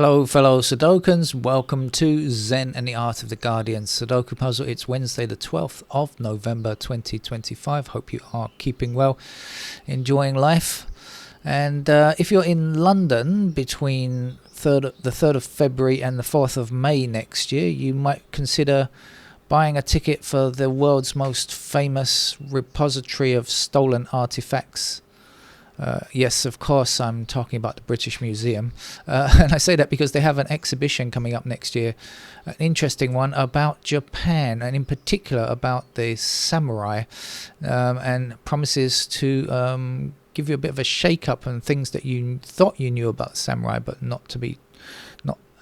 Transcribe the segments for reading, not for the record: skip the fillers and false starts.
Hello fellow Sudokans, welcome to Zen and the Art of the Guardian Sudoku Puzzle. It's Wednesday the 12th of November 2025. Hope you are keeping well, enjoying life. And if you're in London between the 3rd of February and the 4th of May next year, you might consider buying a ticket for the world's most famous repository of stolen artifacts. Yes, of course, I'm talking about the British Museum. And I say that because they have an exhibition coming up next year, an interesting one about Japan, and in particular about the samurai, and promises to give you a bit of a shake-up on things that you thought you knew about samurai, but not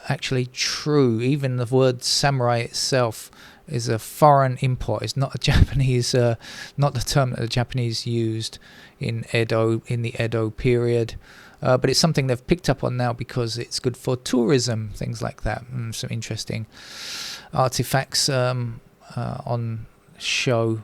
actually true. Even the word samurai itself is a foreign import. It's not a Japanese, not the term that the Japanese used in the Edo period, but it's something they've picked up on now because it's good for tourism, things like that. Some interesting artifacts on show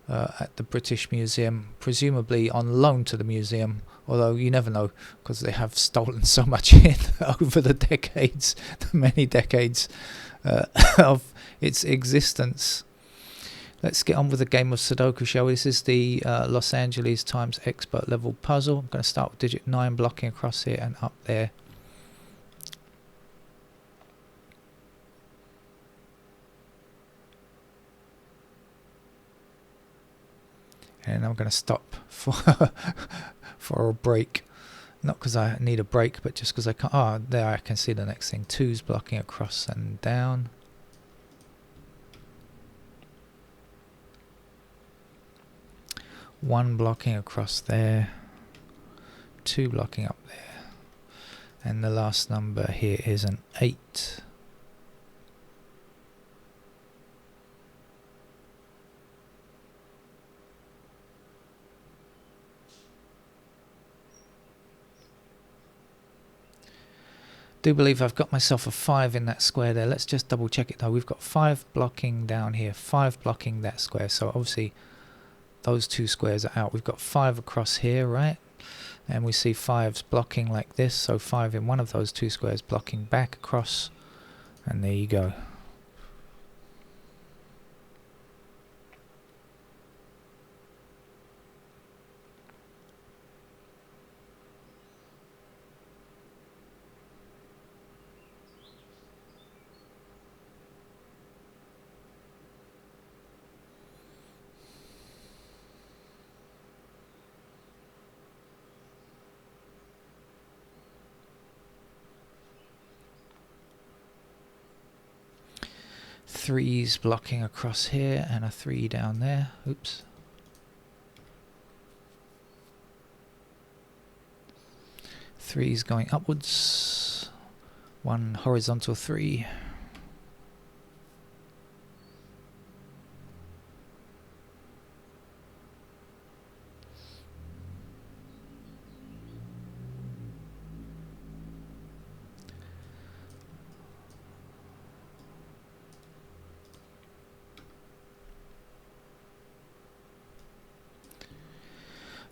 at the British Museum, presumably on loan to the museum, although you never know because they have stolen so much in over the decades, the many decades of its existence. Let's get on with the game of Sudoku, shall we? This is the Los Angeles Times expert level puzzle. I'm going to start with digit 9, blocking across here and up there. And I'm going to stop for a break. Not because I need a break, but just because I can't. Oh, there I can see the next thing. 2's blocking across and down. One blocking across there, 2 blocking up there, and the last number here is an 8. Do believe I've got myself a 5 in that square there. Let's just double check it though. We've got 5 blocking down here, 5 blocking that square, so obviously those 2 squares are out. We've got 5 across here, right? And we see 5's blocking like this, so 5 in one of those 2 squares blocking back across, and there you go. Three's blocking across here and a 3 down there. Oops. Three's going upwards. 1 horizontal 3.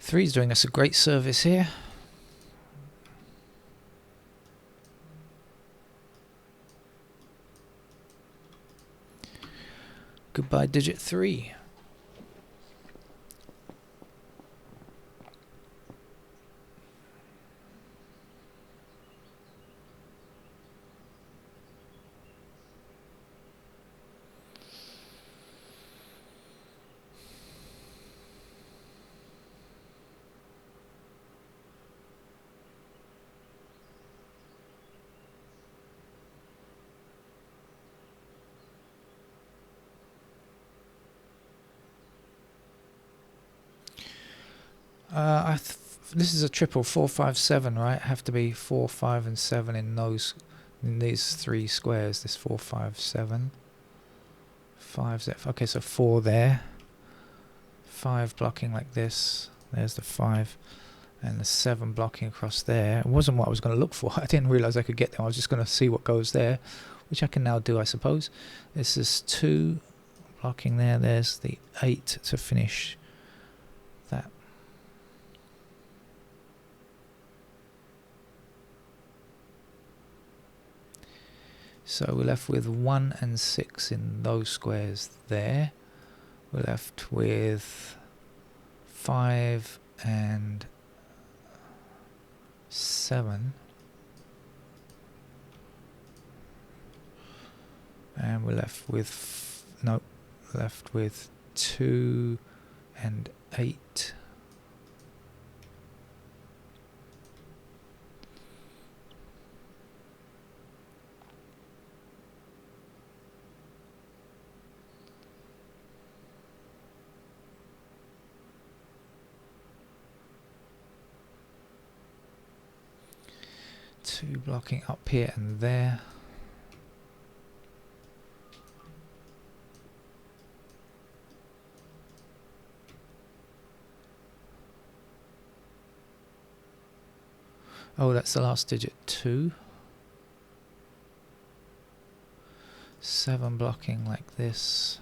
Three's doing us a great service here. Goodbye, digit 3. This is a triple 4, 5, 7, right? Have to be 4, 5, and 7 in these 3 squares. This 4, 5, 7. 5's there. Okay, so 4 there. 5 blocking like this. There's the 5, and the 7 blocking across there. It wasn't what I was going to look for. I didn't realize I could get there. I was just going to see what goes there, which I can now do, I suppose. This is 2 blocking there. There's the 8 to finish that. So we're left with 1 and 6 in those squares there. We're left with 5 and 7. And we're left with, nope, left with 2 and 8. Two blocking up here and there. Oh, that's the last digit, 2. 7 blocking like this.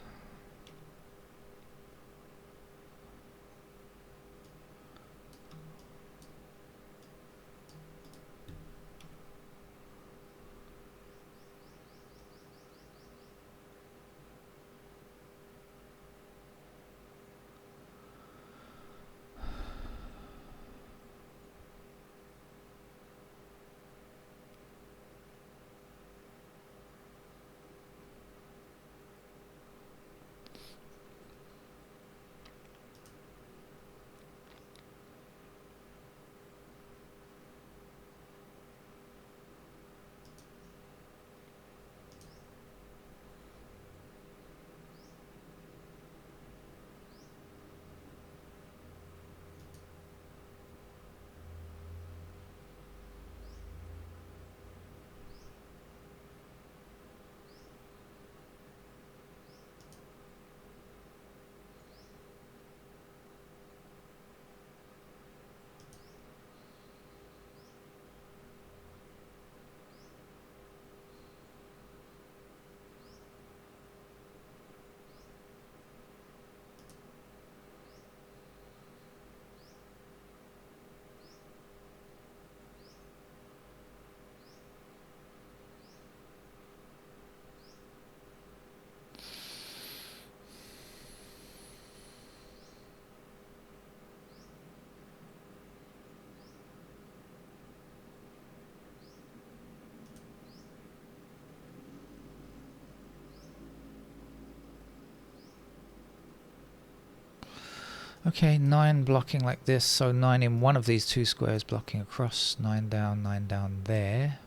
Okay, 9 blocking like this, so 9 in one of these two squares blocking across, 9 down there.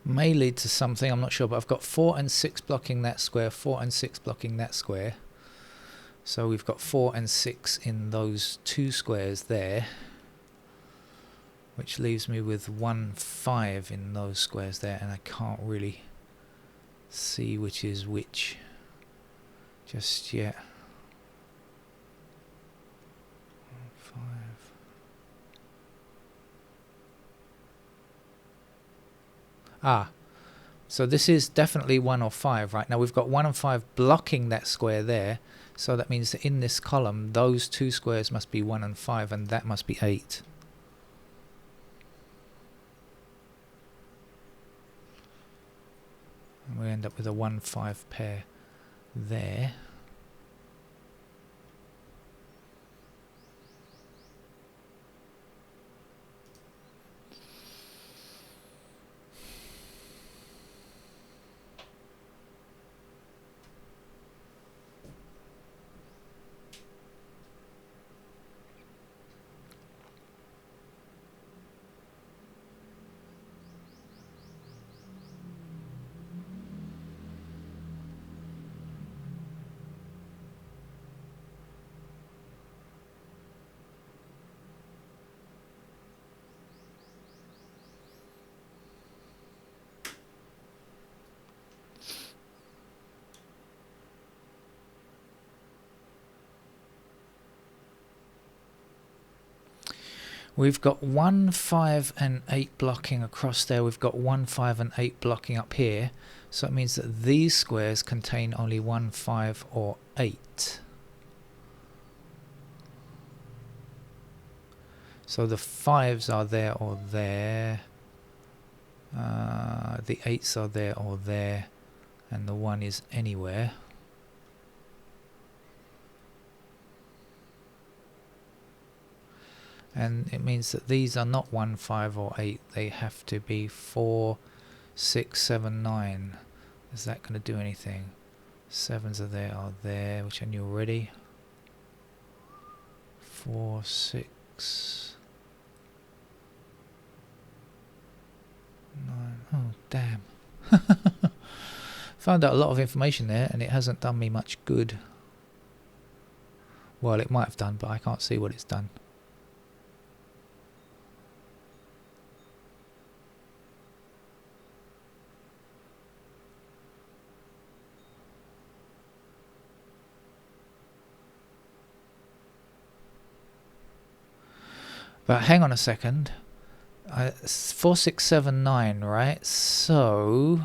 May lead to something, I'm not sure, but I've got 4 and 6 blocking that square, 4 and 6 blocking that square. So we've got 4 and 6 in those two squares there, which leaves me with 1, 5 in those squares there, and I can't really see which is which just yet. 5. So this is definitely 1 or 5 right now. We've got 1 and 5 blocking that square there, so that means that in this column those two squares must be 1 and 5, and that must be 8. And we end up with a 1, 5 pair there. We've got 1, 5 and 8 blocking across there. We've got 1, 5 and 8 blocking up here. So it means that these squares contain only 1, 5 or 8. So the 5s are there or there. The 8s are there or there. And the 1 is anywhere. And it means that these are not 1, 5 or 8. They have to be 4, 6, 7, 9. Is that going to do anything? 7s are there, which I knew already. 4, 6, 9. Oh, damn. Found out a lot of information there, and it hasn't done me much good. Well, it might have done, but I can't see what it's done. But hang on a second. 4, 6, 7, 9, right? So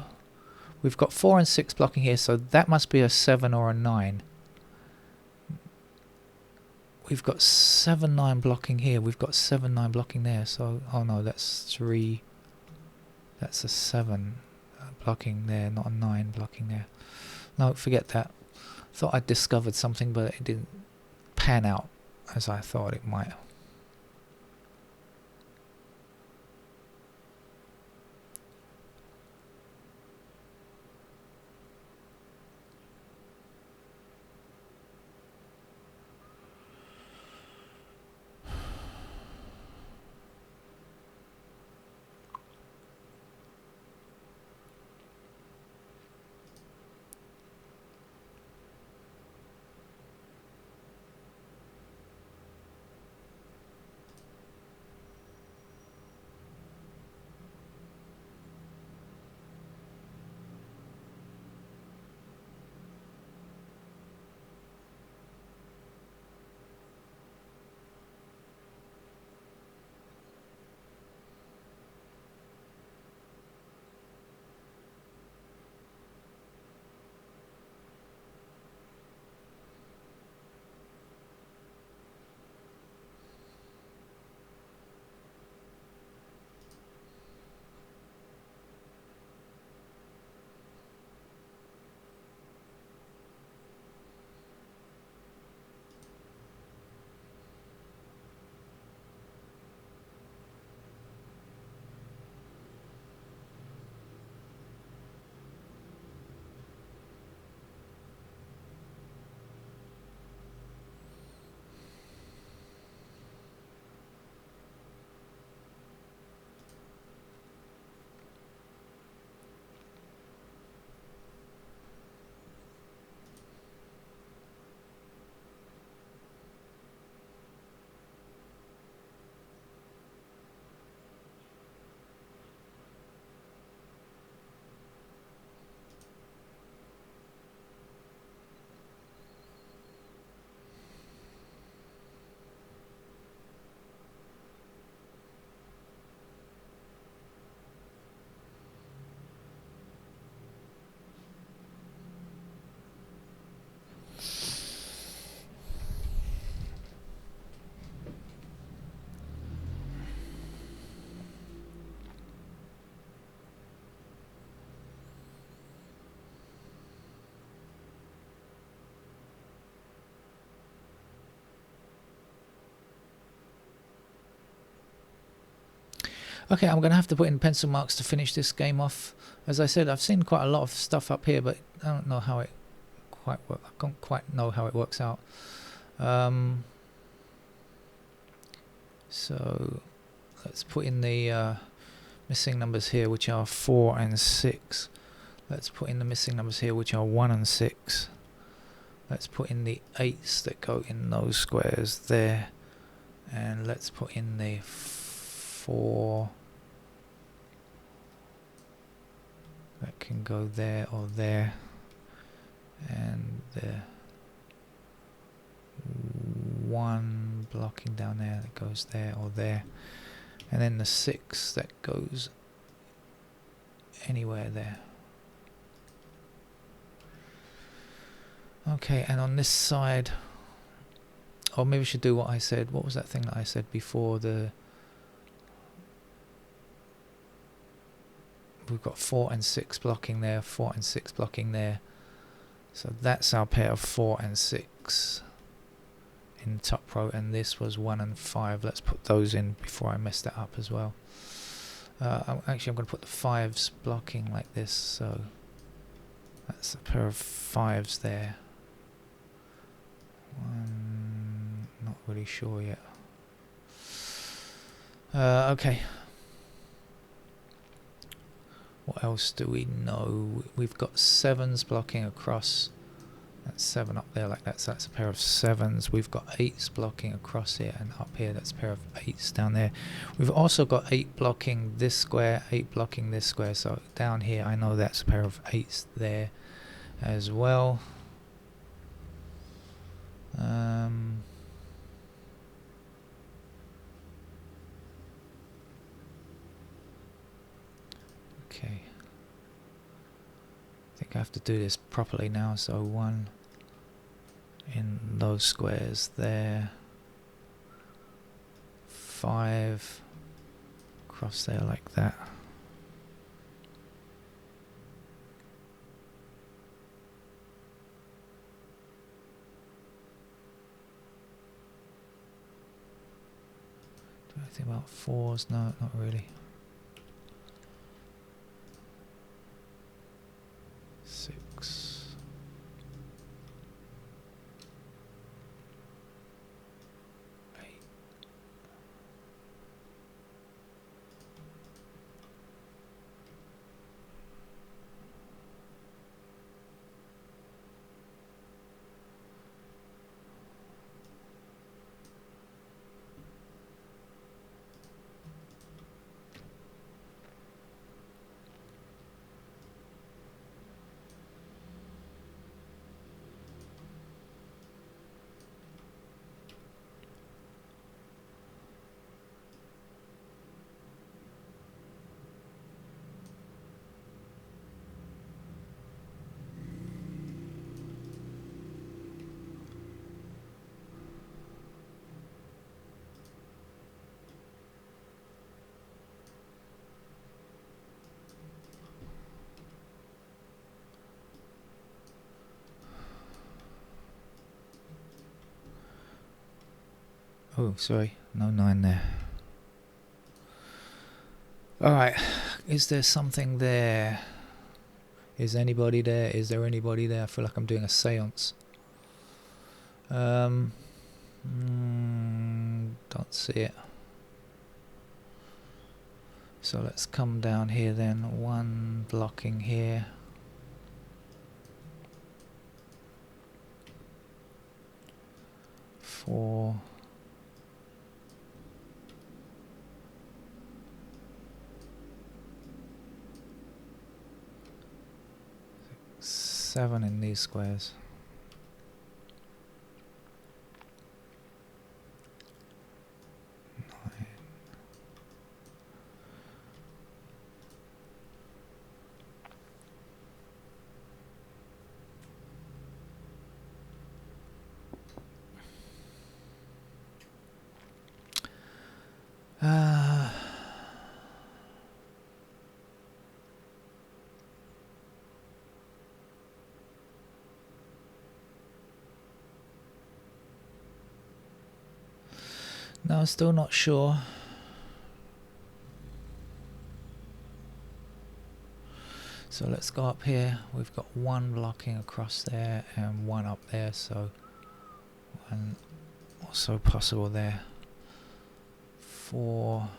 we've got 4 and 6 blocking here, so that must be a 7 or a 9. We've got 7, 9 blocking here. We've got 7, 9 blocking there. So, oh no, that's 3. That's a 7 blocking there, not a 9 blocking there. No, forget that. Thought I'd discovered something, but it didn't pan out as I thought it might. Okay, I'm going to have to put in pencil marks to finish this game off. As I said, I've seen quite a lot of stuff up here, but I don't know how it quite works. I don't quite know how it works out. So let's put in the missing numbers here, which are 4 and 6. Let's put in the missing numbers here, which are 1 and 6. Let's put in the 8s that go in those squares there. And let's put in the 4 that can go there or there. And the 1 blocking down there that goes there or there. And then the 6 that goes anywhere there. Okay, and on this side, or maybe we should do what I said. What was that thing that I said before? We've got 4 and 6 blocking there, 4 and 6 blocking there. So that's our pair of 4 and 6 in the top row, and this was 1 and 5. Let's put those in before I mess that up as well. Actually, I'm going to put the 5s blocking like this, so that's a pair of 5s there. Not really sure yet. Okay. What else do we know? We've got 7s blocking across. That's 7 up there like that, so that's a pair of 7s. We've got 8s blocking across here and up here. That's a pair of 8s down there. We've also got 8 blocking this square, 8 blocking this square. So down here, I know that's a pair of 8s there as well. Okay. I think I have to do this properly now. So 1 in those squares there. 5 across there like that. Do I think about 4s? No, not really. 6. 8. Oh, sorry, no 9 there. Alright, is there something there? Is anybody there? Is there anybody there? I feel like I'm doing a seance. Don't see it. So let's come down here then. 1 blocking here. 4. 7 in these squares. 9. No, still not sure. So let's go up here. We've got one blocking across there and one up there, so one also possible there. 4.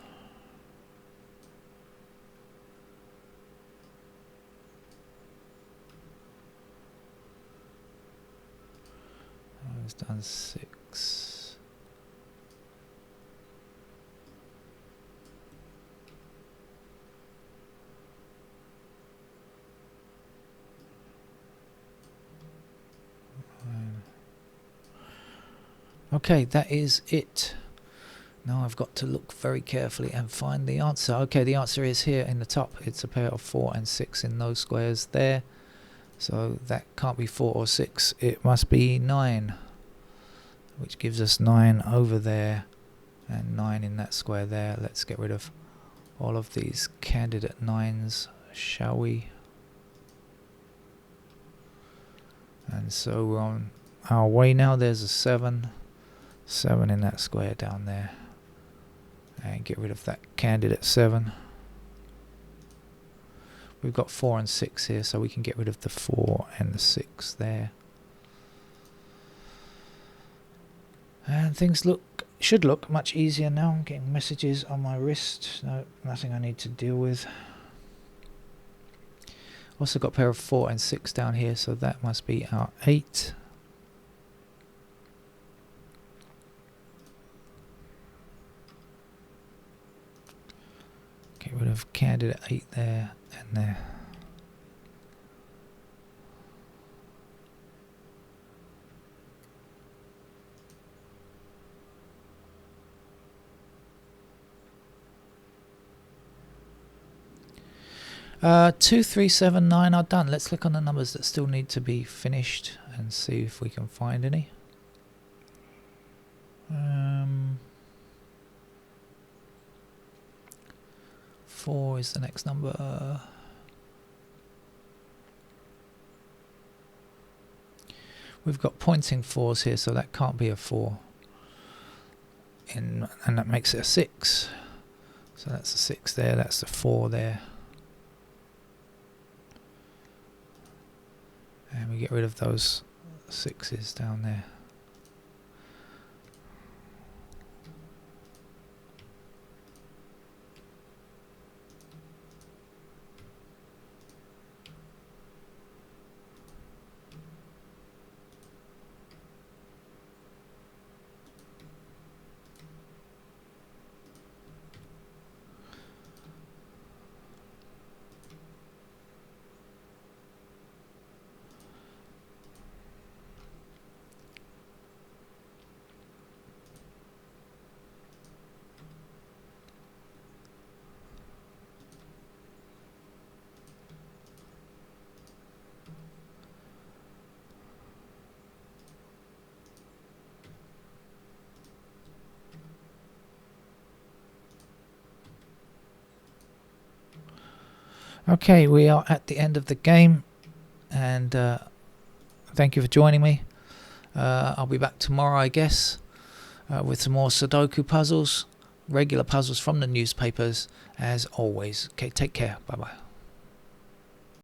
It's done 6. Okay, that is it. Now I've got to look very carefully and find the answer. Okay, the answer is here in the top. It's a pair of 4 and 6 in those squares there. So that can't be 4 or 6. It must be 9, which gives us 9 over there and 9 in that square there. Let's get rid of all of these candidate 9s, shall we? And so we're on our way now. There's a 7 in that square down there, and get rid of that candidate 7. We've got 4 and 6 here, so we can get rid of the 4 and the 6 there. And things should look much easier now. I'm getting messages on my wrist. No, nothing I need to deal with. Also got a pair of 4 and 6 down here, so that must be our 8. Get rid of candidate 8 there and there. Uh, 2, 3, 7, 9 are done. Let's click on the numbers that still need to be finished and see if we can find any. 4 is the next number. We've got pointing 4s here, so that can't be a 4. And that makes it a 6. So that's a 6 there, that's a 4 there. And we get rid of those 6s down there. Okay, we are at the end of the game, and thank you for joining me. I'll be back tomorrow, I guess, with some more Sudoku puzzles, regular puzzles from the newspapers, as always. Okay, take care. Bye-bye.